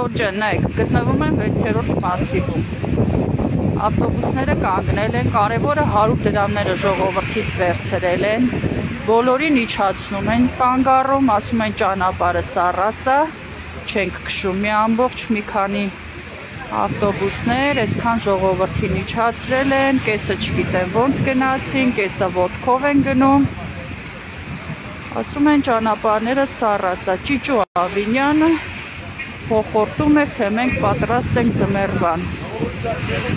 Ժողովուրդ ջան, նայեք, գտնվում են 6-րդ մասիվում։ Ավտոբուսները կանգնել են, կարևորը 100 դրամները ժողովրդից վերցրել են, բոլորին իջացնում են, կանգառում, ասում են ճանապարհը սառած է, չենք քշում, մի ամբողջ մի քանի ավտոբուսներ, այսքան ժողովրդին իջացրել են, կեսը չգիտեմ ոնց գնացին, կեսը ոտքով են գնում, ասում են ճանապարհները սառած է, Ճիճու Ավինյանը փոխորտում է, թե մենք պատրաստ ենք ձմեռվան,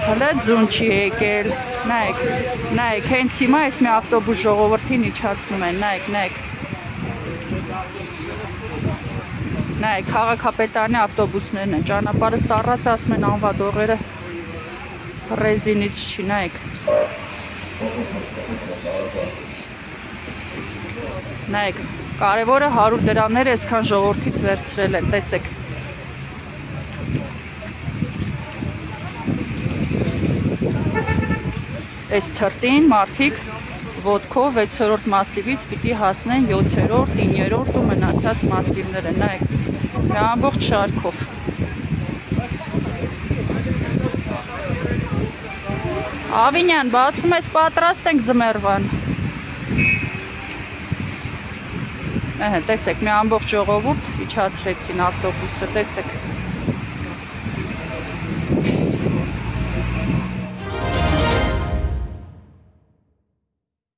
հələ ձուն չի եկել, նայեք, հենց հիմա այս մի ավտոբուս ժողովրդին իջացնում են, նայեք, քաղաքապետարանի ավտոբուսներն են, ճանապարհը սառած, ասում են անվադողերը ռեզինից չի, նայեք, կարևորը 100 դրամները այսքան ժողովրդից վերցրել են, տեսեք։ Այս ցրտին մարդիկ ոտքով 6-րդ մասիվից պիտի հասնեն 7-րդ, 9-րդ ու մնացած մասիվները, նայեք, մի ամբողջ շարքով։ Ավինյան, բացում ես պատրաստ ենք ձմեռվան։ Տեսեք, մի ամբողջ ժողովուրդ իջացրեցին ավտոբուսը, տեսեք։